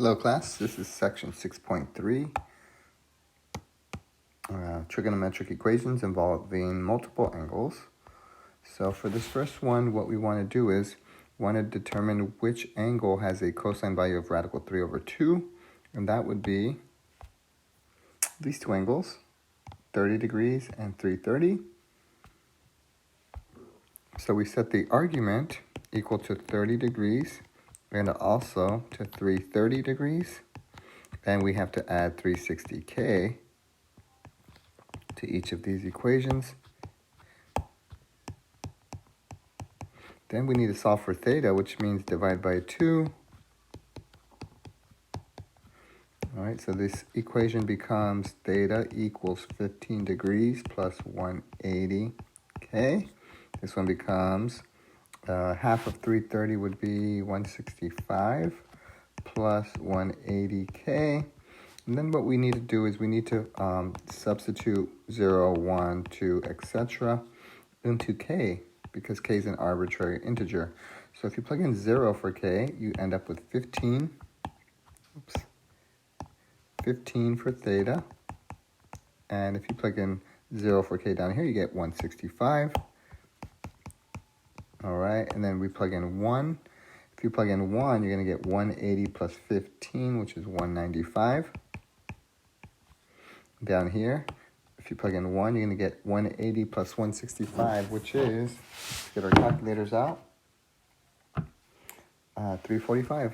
Hello class, this is section 6.3, trigonometric equations involving multiple angles. So for this first one, what we want to do is want to determine which angle has a cosine value of radical 3 over 2, and that would be these two angles, 30 degrees and 330. So we set the argument equal to 30 degrees and also to 330 degrees. And we have to add 360k to each of these equations. Then we need to solve for theta, which means divide by 2. All right, so this equation becomes theta equals 15 degrees plus 180k. This one becomes half of 330 would be 165 plus 180k. And then what we need to do is we need to substitute 0, 1, 2, etc. into k, because k is an arbitrary integer. So if you plug in 0 for k, you end up with 15. 15 for theta. And if you plug in 0 for k down here, you get 165. All right, and then we plug in 1. If you plug in 1, you're going to get 180 plus 15, which is 195. Down here, if you plug in 1, you're going to get 180 plus 165, which is, let's get our calculators out, 345.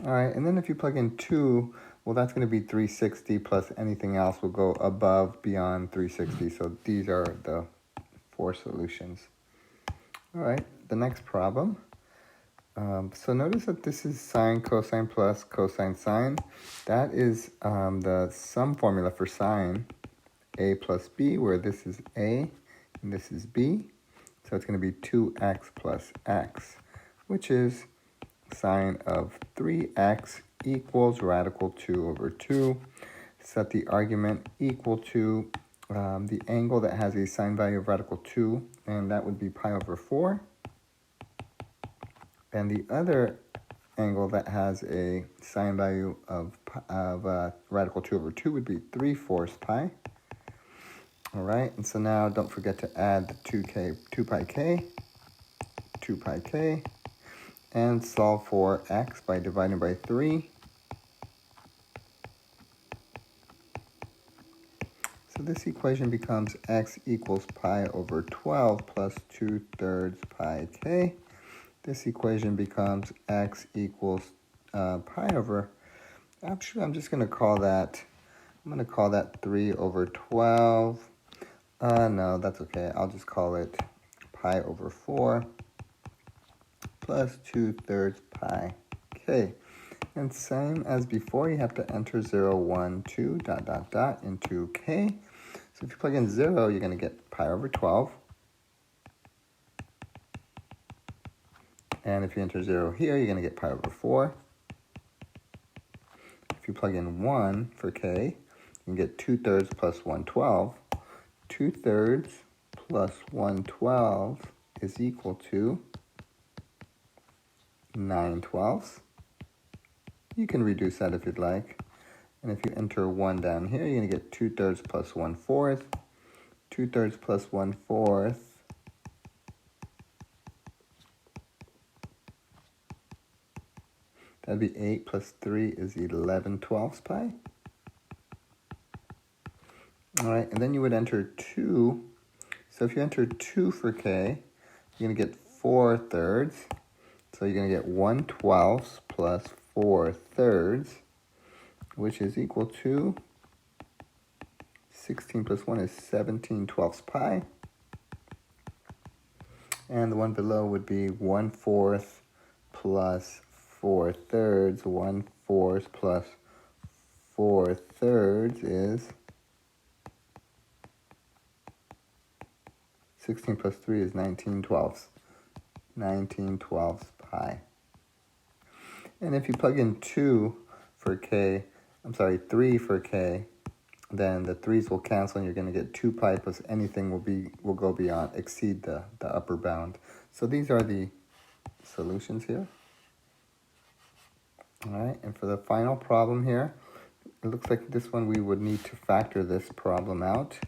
All right, and then if you plug in 2, well, that's going to be 360 plus anything else will go above, beyond 360. So these are the 4 solutions. All right, the next problem. So notice that this is sine, cosine plus cosine sine. That is the sum formula for sine, a plus b, where this is a and this is b. So it's going to be 2x plus x, which is sine of 3x equals radical 2 over 2. Set the argument equal to the angle that has a sine value of radical 2, and that would be pi over 4. And the other angle that has a sine value of radical 2 over 2 would be 3/4 pi. All right, and so now don't forget to add the 2 pi k, and solve for x by dividing by 3. So this equation becomes x equals pi over 12 plus 2/3 pi k. This equation becomes x equals pi over, actually I'm just going to call that, 3 over 12. No, that's okay. I'll just call it pi over 4 plus 2/3 pi k. And same as before, you have to enter 0, 1, 2, ... into k. So if you plug in 0, you're going to get pi over 12. And if you enter 0 here, you're going to get pi over 4. If you plug in 1 for k, you can get 2/3 plus 1/12. 2/3 plus 1/12 is equal to 9/12. You can reduce that if you'd like. And if you enter 1 down here, you're going to get 2/3 plus 1/4. 2/3 plus 1/4. That'd be 8 plus 3 is 11/12 pi. All right, and then you would enter 2. So if you enter 2 for k, you're going to get 4/3. So you're going to get 1/12 plus 4/3, which is equal to 16 plus 1 is 17/12 pi. And the one below would be 1/4 plus 4/3. 1/4 plus 4/3 is 16 plus 3 is 19/12. 19/12 pi. And if you plug in 3 for k, then the 3's will cancel and you're going to get 2 pi plus anything will go beyond, exceed the upper bound. So these are the solutions here. All right, and for the final problem here, it looks like this one we would need to factor this problem out.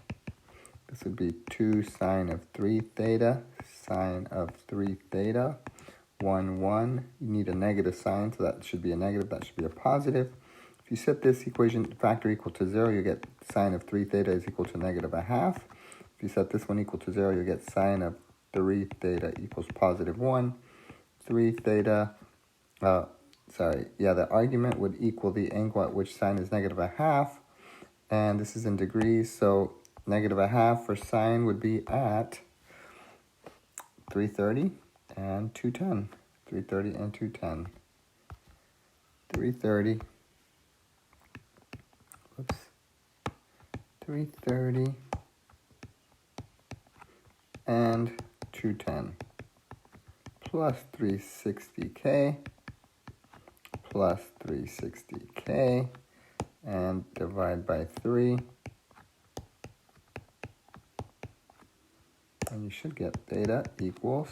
This would be 2 sine of 3 theta, sine of 3 theta, 1, 1. You need a negative sign, so that should be a negative, that should be a positive. If you set this equation factor equal to 0, you get sine of 3 theta is equal to negative a half. If you set this one equal to 0, you get sine of 3 theta equals positive 1. 3 theta, the argument would equal the angle at which sine is negative a half. And this is in degrees, so negative a half for sine would be at 330 and 210. 330 and 210. 330. Whoops. 330 and 210 plus 360k plus 360k and divide by 3. And you should get theta equals,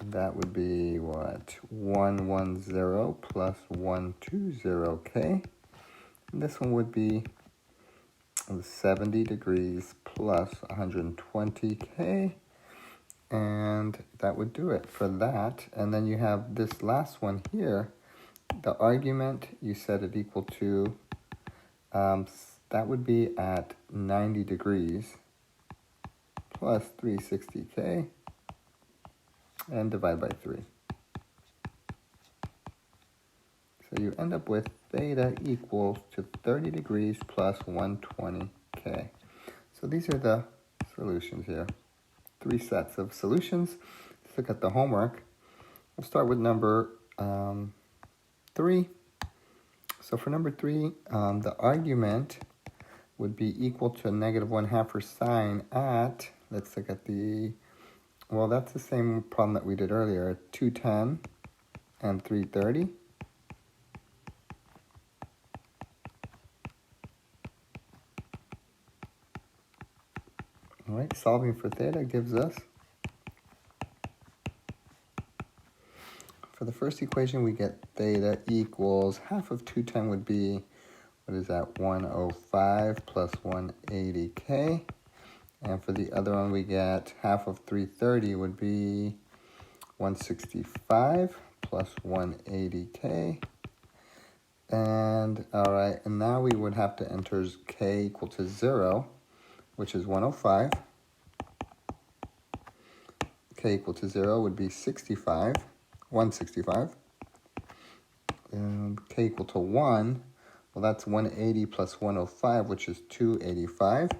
that would be what? 110 plus 120k. And this one would be 70 degrees plus 120k. And that would do it for that. And then you have this last one here. The argument, you set it equal to, that would be at 90 degrees plus 360k and divide by 3. So you end up with theta equals to 30 degrees plus 120k. So these are the solutions here. 3 sets of solutions. Let's look at the homework. We'll start with number 3. So for number 3, the argument would be equal to negative 1/2 for sine at, let's look at the, well, that's the same problem that we did earlier, 210 and 330. All right, solving for theta gives us, for the first equation, we get theta equals half of 210 would be, what is that, 105 plus 180k. And for the other one, we get half of 330 would be 165 plus 180k. And all right, and now we would have to enter k equal to 0, which is 105. K equal to 0 would be 165. And k equal to 1, well, that's 180 plus 105, which is 285.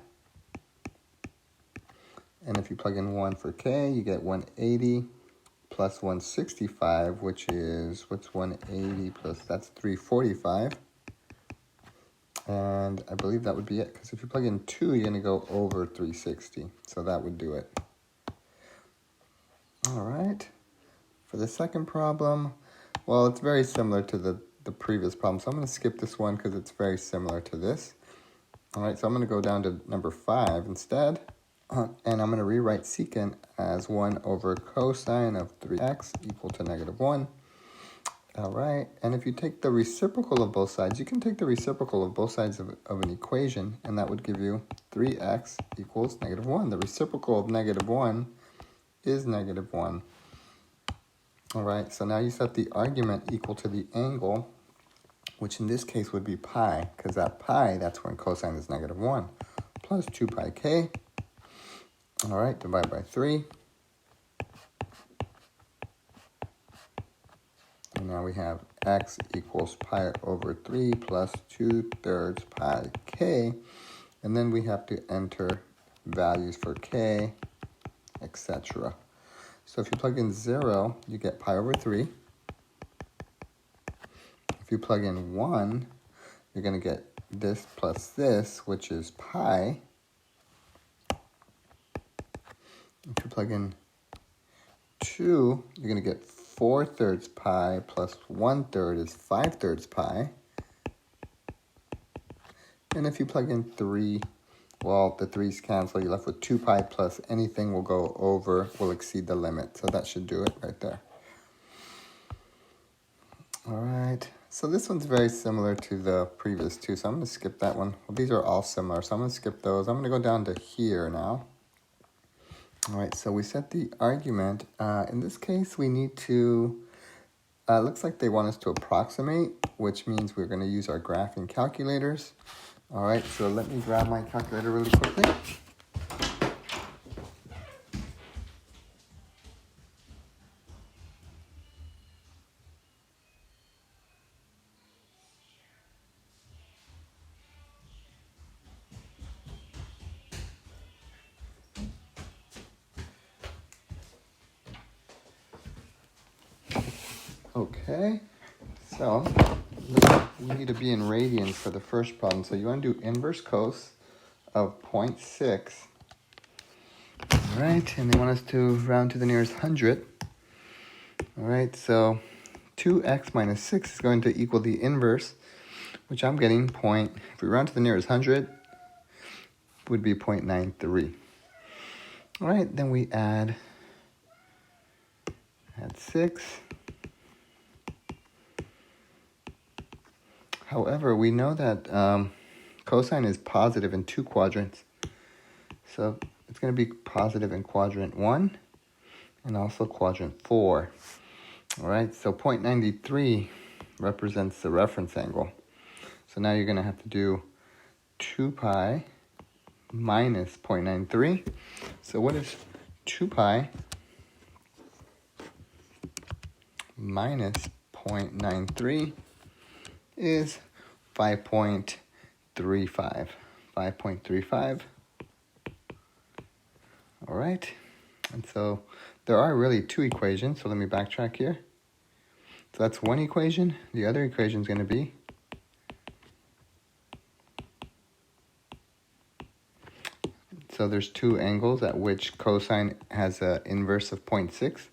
And if you plug in 1 for k, you get 180 plus 165, which is, what's 180 plus, that's 345. And I believe that would be it, because if you plug in 2, you're going to go over 360. So that would do it. All right. For the second problem, well, it's very similar to the previous problem. So I'm going to skip this one because it's very similar to this. All right, so I'm going to go down to number 5 instead. And I'm going to rewrite secant as 1 over cosine of 3x equal to negative 1. All right, and if you take the reciprocal of both sides, you can take the reciprocal of both sides of an equation, and that would give you 3x equals negative 1. The reciprocal of negative 1 is negative 1. All right, so now you set the argument equal to the angle, which in this case would be pi, because that pi, that's when cosine is negative 1, plus 2 pi k. All right, divide by 3. And now we have x equals pi over 3 plus 2/3 pi k. And then we have to enter values for k, etc. So if you plug in 0, you get pi over 3. If you plug in 1, you're going to get this plus this, which is pi. If you plug in 2, you're going to get 4/3 pi plus 1/3 is 5/3 pi. And if you plug in 3, well, the 3's cancel. You're left with 2 pi plus anything will exceed the limit. So that should do it right there. All right, so this one's very similar to the previous two, so I'm going to skip that one. Well, these are all similar, so I'm going to skip those. I'm going to go down to here now. All right, so we set the argument. In this case, we need to, looks like they want us to approximate, which means we're going to use our graphing calculators. All right, so let me grab my calculator really quickly. Okay, so we need to be in radians for the first problem. So you want to do inverse cos of 0.6. All right, and they want us to round to the nearest hundred. All right, so 2x minus 6 is going to equal the inverse, which I'm getting point, if we round to the nearest hundred, would be 0.93. All right, then we add 6. However, we know that cosine is positive in 2 quadrants. So it's going to be positive in quadrant 1 and also quadrant 4. All right, so 0.93 represents the reference angle. So now you're going to have to do 2 pi minus 0.93. So what is 2 pi minus 0.93 is 5.35. 5.35. All right. And so there are really 2 equations. So let me backtrack here. So that's one equation. The other equation is going to be so there's 2 angles at which cosine has an inverse of 0.6.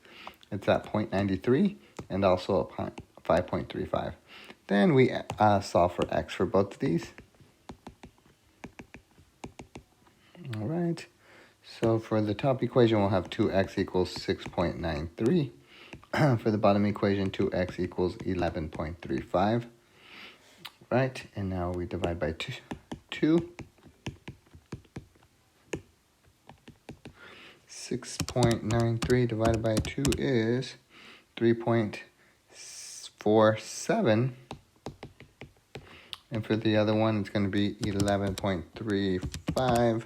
It's at 0.93 and also a 5.35. Then we solve for x for both of these. All right. So for the top equation, we'll have 2x equals 6.93. For the bottom equation, 2x equals 11.35. Right, and now we divide by 2. 6.93 divided by 2 is 3.47. And for the other one, it's going to be 11.35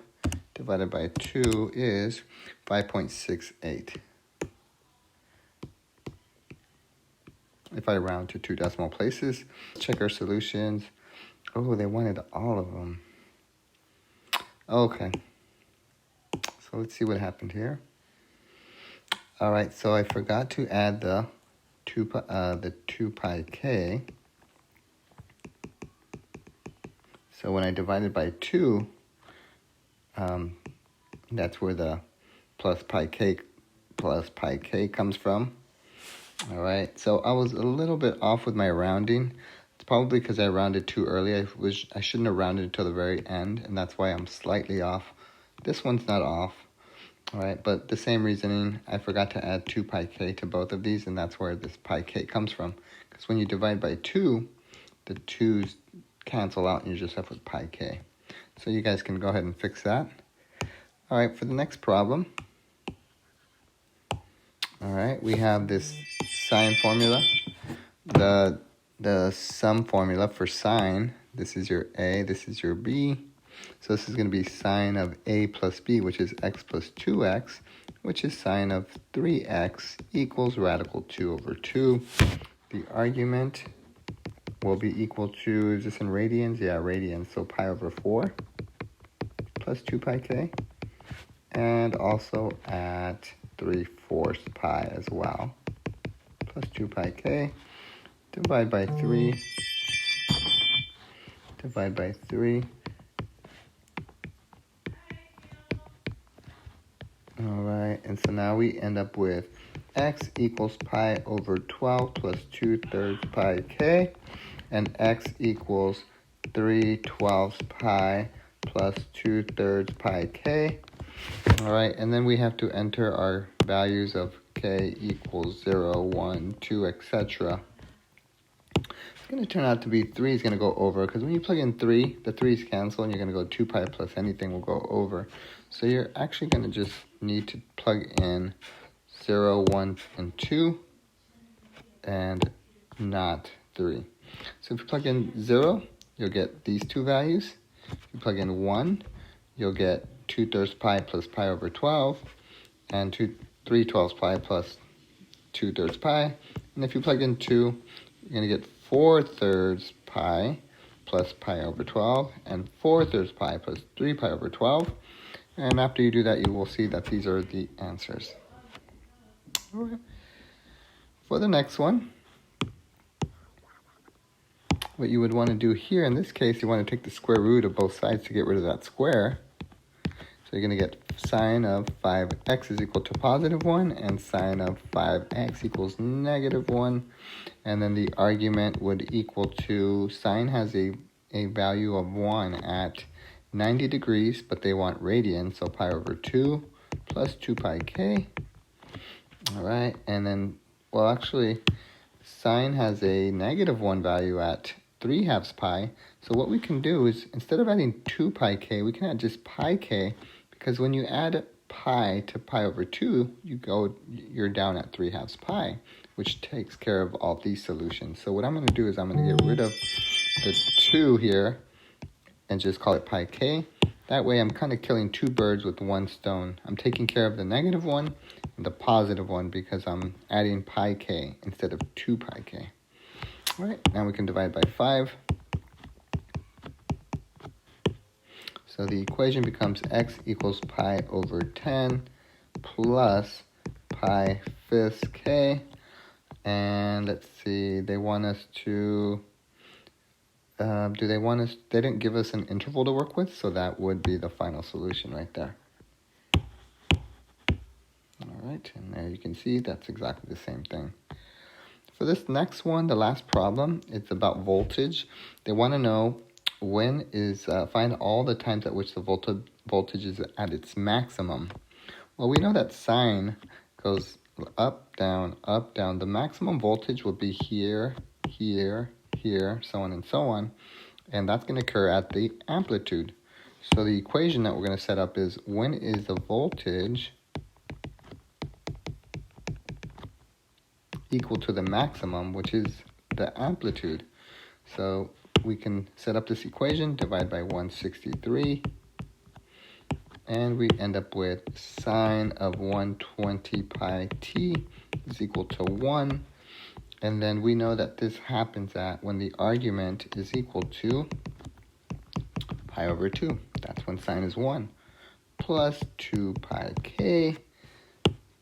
divided by 2 is 5.68. If I round to 2 decimal places, check our solutions. Oh, they wanted all of them. Okay. So let's see what happened here. All right, so I forgot to add the 2 pi k. So when I divided by 2, that's where the plus pi k comes from. All right, so I was a little bit off with my rounding. It's probably because I rounded too early. I shouldn't have rounded until the very end, and that's why I'm slightly off. This one's not off. All right, but the same reasoning, I forgot to add 2 pi k to both of these, and that's where this pi k comes from. Because when you divide by 2, the 2's cancel out, and you're just left with pi k. So you guys can go ahead and fix that. All right, for the next problem, all right, we have this sine formula. The sum formula for sine, this is your a, this is your b. So this is going to be sine of a plus b, which is x plus 2x, which is sine of 3x equals radical 2 over 2. The argument will be equal to, is this in radians? Yeah, radians. So pi over 4 plus 2 pi k. And also at 3/4 pi as well. Plus 2 pi k. Divide by 3. Divide by 3. All right, and so now we end up with x equals pi over 12 plus 2/3 pi k, and x equals 3/12 pi plus 2/3 pi k. All right, and then we have to enter our values of k equals 0, 1, 2, etc. going to turn out to be 3 is going to go over, because when you plug in 3, the 3's cancel, and you're going to go 2 pi plus anything will go over. So you're actually going to just need to plug in 0, 1, and 2, and not 3. So if you plug in 0, you'll get these two values. If you plug in 1, you'll get 2/3 pi plus pi over 12, and 3/12 pi plus 2/3 pi. And if you plug in 2, you're going to get 4/3 pi plus pi over 12, and 4/3 pi plus 3 pi over 12. And after you do that, you will see that these are the answers. Okay. For the next one, what you would want to do here, in this case, you want to take the square root of both sides to get rid of that square. So you're going to get sine of 5x is equal to positive 1, and sine of 5x equals negative 1. And then the argument would equal to, sine has a value of 1 at 90 degrees, but they want radians, so pi over 2 plus 2 pi k. All right, and then, well, actually, sine has a negative 1 value at 3/2 pi. So what we can do is, instead of adding 2 pi k, we can add just pi k, because when you add pi to pi over 2, you're down at 3/2 pi, which takes care of all these solutions. So what I'm going to do is I'm going to get rid of the 2 here and just call it pi k. That way I'm kind of killing 2 birds with 1 stone. I'm taking care of the negative 1 and the positive 1 because I'm adding pi k instead of 2 pi k. All right, now we can divide by 5. So the equation becomes x equals pi over 10 plus pi fifths k. And let's see, they want us to, they didn't give us an interval to work with, so that would be the final solution right there. All right, and there you can see that's exactly the same thing. For this next one, the last problem, it's about voltage. They want to know find all the times at which the voltage is at its maximum. Well, we know that sine goes up, down, up, down. The maximum voltage will be here, here, here, so on and so on. And that's going to occur at the amplitude. So the equation that we're going to set up is, when is the voltage equal to the maximum, which is the amplitude? So we can set up this equation, divide by 163, and we end up with sine of 120 pi t is equal to 1. And then we know that this happens when the argument is equal to pi over 2. That's when sine is 1. Plus 2 pi k,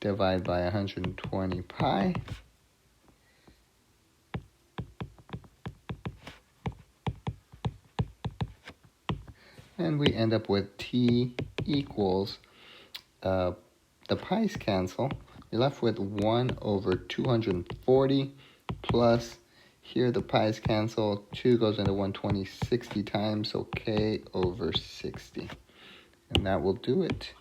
divide by 120 pi. And we end up with t equals, the pi's cancel. You're left with 1 over 240 plus, here the pi's cancel, 2 goes into 120 60 times, so k over 60. And that will do it.